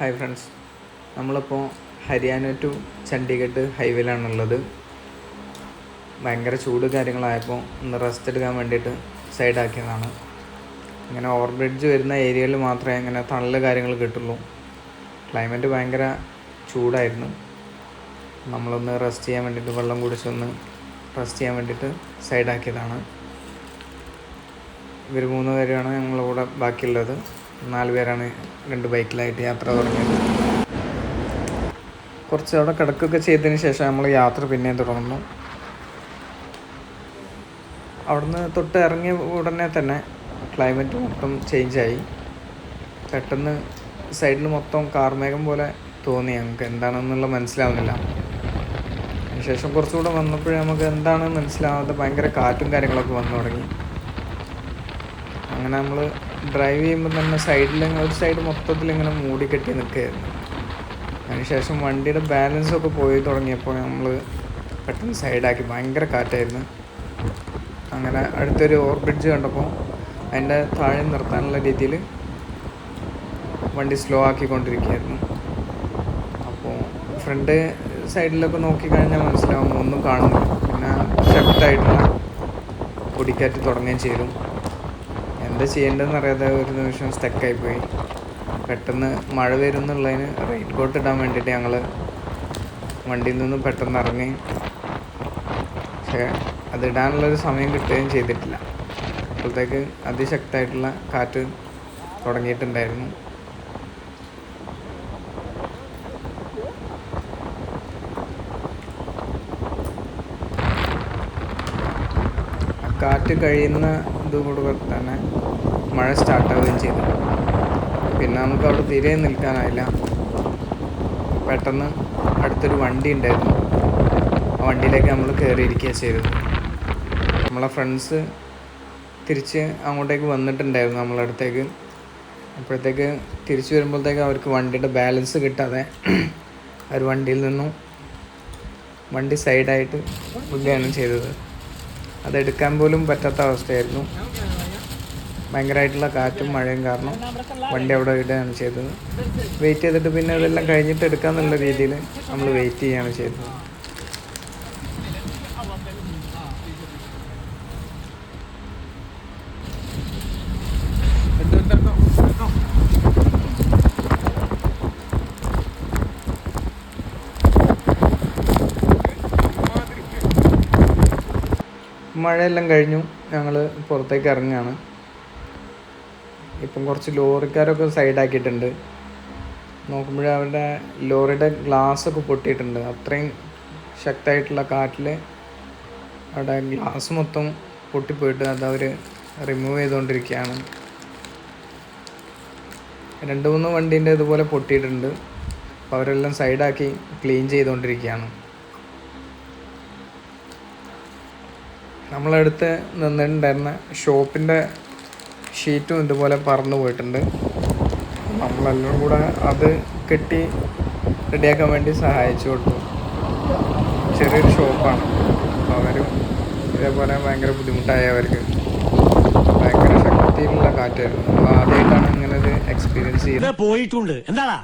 Hi friends, നമ്മളിപ്പോൾ Haryana to Chandigarh ഹൈവേയിലാണുള്ളത്. ഭയങ്കര ചൂട് കാര്യങ്ങളായപ്പോൾ ഒന്ന് റെസ്റ്റ് എടുക്കാൻ വേണ്ടിയിട്ട് സൈഡാക്കിയതാണ്. ഇങ്ങനെ ഓവർ ബ്രിഡ്ജ് വരുന്ന ഏരിയയിൽ മാത്രമേ ഇങ്ങനെ തണൽ കാര്യങ്ങൾ കിട്ടുള്ളൂ. ക്ലൈമറ്റ് ഭയങ്കര ചൂടായിരുന്നു. നമ്മളൊന്ന് റെസ്റ്റ് ചെയ്യാൻ വേണ്ടിയിട്ട് വെള്ളം കുടിച്ചൊന്ന് റെസ്റ്റ് ചെയ്യാൻ വേണ്ടിയിട്ട് സൈഡാക്കിയതാണ്. ഇവർ 3 പേരാണ് ഞങ്ങളുടെ കൂടെ ബാക്കിയുള്ളത്. 4 പേരാണ് 2 ബൈക്കിലായിട്ട് യാത്ര തുടങ്ങിയത്. കുറച്ച് അവിടെ കിടക്കുകയൊക്കെ ചെയ്തതിന് ശേഷം നമ്മൾ യാത്ര പിന്നെയും തുടർന്നു. അവിടുന്ന് തൊട്ട് ഇറങ്ങിയ ഉടനെ തന്നെ ക്ലൈമറ്റ് മൊത്തം ചേഞ്ചായി. പെട്ടെന്ന് സൈഡിൽ മൊത്തം കാർമേഘം പോലെ തോന്നി. നമുക്ക് എന്താണെന്നുള്ള മനസ്സിലാവുന്നില്ല. അതിനുശേഷം കുറച്ചുകൂടെ വന്നപ്പോഴേ നമുക്ക് എന്താണെന്ന് മനസ്സിലാവാതെ ഭയങ്കര കാറ്റും കാര്യങ്ങളൊക്കെ വന്നു തുടങ്ങി. അങ്ങനെ നമ്മൾ ഡ്രൈവ് ചെയ്യുമ്പോൾ തന്നെ ഒരു സൈഡ് മൊത്തത്തിൽ ഇങ്ങനെ മൂടിക്കെട്ടി നിൽക്കുകയായിരുന്നു. അതിനുശേഷം വണ്ടിയുടെ ബാലൻസൊക്കെ പോയി തുടങ്ങിയപ്പോൾ നമ്മൾ പെട്ടെന്ന് സൈഡാക്കി. ഭയങ്കര കാറ്റായിരുന്നു. അങ്ങനെ അടുത്തൊരു ഓവർ ബ്രിഡ്ജ് കണ്ടപ്പോൾ അതിൻ്റെ താഴെ നിർത്താനുള്ള രീതിയിൽ വണ്ടി സ്ലോ ആക്കിക്കൊണ്ടിരിക്കുകയായിരുന്നു. അപ്പോൾ ഫ്രണ്ട് സൈഡിലൊക്കെ നോക്കിക്കഴിഞ്ഞാൽ മനസ്സിലാവും ഒന്നും കാണുന്നില്ല. പിന്നെ ശക്തമായിട്ടുള്ള പൊടിക്കാറ്റ് തുടങ്ങുകയും ചെയ്തു. എന്താ ചെയ്യേണ്ടതെന്ന് അറിയാതെ ഒരു നിമിഷം സ്റ്റക്കായിപ്പോയി. പെട്ടെന്ന് മഴ വരുന്നുള്ളതിന് റെയിൻ കോട്ട് ഇടാൻ വേണ്ടിയിട്ട് ഞങ്ങൾ വണ്ടിയിൽ നിന്ന് പെട്ടെന്ന് ഇറങ്ങി. പക്ഷേ അതിടാനുള്ളൊരു സമയം കിട്ടുകയും ചെയ്തിട്ടില്ല. അപ്പോഴത്തേക്ക് അതിശക്തമായിട്ടുള്ള കാറ്റ് തുടങ്ങിയിട്ടുണ്ടായിരുന്നു. കാറ്റ് കഴിയുന്ന ഇതുകൂടെ തന്നെ മഴ സ്റ്റാർട്ടാവുകയും ചെയ്തു. പിന്നെ നമുക്ക് അവിടെ തീരെ നിൽക്കാനായില്ല. പെട്ടെന്ന് അടുത്തൊരു വണ്ടി ഉണ്ടായിരുന്നു. ആ വണ്ടിയിലേക്ക് നമ്മൾ കയറിയിരിക്കുക ചെയ്തത്. നമ്മളെ ഫ്രണ്ട്സ് തിരിച്ച് അങ്ങോട്ടേക്ക് വന്നിട്ടുണ്ടായിരുന്നു നമ്മളെ അടുത്തേക്ക്. അപ്പോഴത്തേക്ക് തിരിച്ചു വരുമ്പോഴത്തേക്ക് അവർക്ക് വണ്ടിയുടെ ബാലൻസ് കിട്ടാതെ അവർ വണ്ടിയിൽ നിന്നും വണ്ടി സൈഡായിട്ട് വിടുകയാണ് ചെയ്തത്. അതെടുക്കാൻ പോലും പറ്റാത്ത അവസ്ഥയായിരുന്നു. ഭയങ്കരമായിട്ടുള്ള കാറ്റും മഴയും കാരണം വണ്ടി അവിടെ ഇടുകയാണ് ചെയ്തത്. വെയിറ്റ് ചെയ്തിട്ട് പിന്നെ ഇതെല്ലാം കഴിഞ്ഞിട്ട് എടുക്കാമെന്നുള്ള രീതിയിൽ നമ്മൾ വെയിറ്റ് ചെയ്യുകയാണ് ചെയ്തത്. മഴയെല്ലാം കഴിഞ്ഞു. ഞങ്ങൾ പുറത്തേക്ക് ഇറങ്ങുകയാണ്. ഇപ്പം കുറച്ച് ലോറിക്കാരൊക്കെ സൈഡാക്കിയിട്ടുണ്ട്. നോക്കുമ്പോഴേ അവരുടെ ലോറിയുടെ ഗ്ലാസ്സൊക്കെ പൊട്ടിയിട്ടുണ്ട്. അത്രയും ശക്തമായിട്ടുള്ള കാറ്റിൽ അവിടെ ഗ്ലാസ് മൊത്തം പൊട്ടിപ്പോയിട്ട് അതവർ റിമൂവ് ചെയ്തുകൊണ്ടിരിക്കുകയാണ്. 2-3 വണ്ടീൻ്റെ ഇതുപോലെ പൊട്ടിയിട്ടുണ്ട്. അപ്പോൾ അവരെല്ലാം സൈഡാക്കി ക്ലീൻ ചെയ്തുകൊണ്ടിരിക്കുകയാണ്. നമ്മളടുത്ത് നിന്നിട്ടുണ്ടായിരുന്ന ഷോപ്പിൻ്റെ ഷീറ്റും ഇതുപോലെ പറന്നു പോയിട്ടുണ്ട്. നമ്മളെല്ലാം കൂടെ അത് കെട്ടി റെഡിയാക്കാൻ വേണ്ടി സഹായിച്ചു കൊടുത്തു. ചെറിയൊരു ഷോപ്പാണ്. അപ്പോൾ അവരും ഇതേപോലെ ഭയങ്കര ബുദ്ധിമുട്ടായി. അവർക്ക് ഭയങ്കര ശക്തിയിലുള്ള കാറ്റായിരുന്നു. നമ്മൾ ആദ്യമായിട്ടാണ് ഇങ്ങനെ ഒരു എക്സ്പീരിയൻസ് ചെയ്യുന്നത്. പോയിട്ടുണ്ട് എന്താ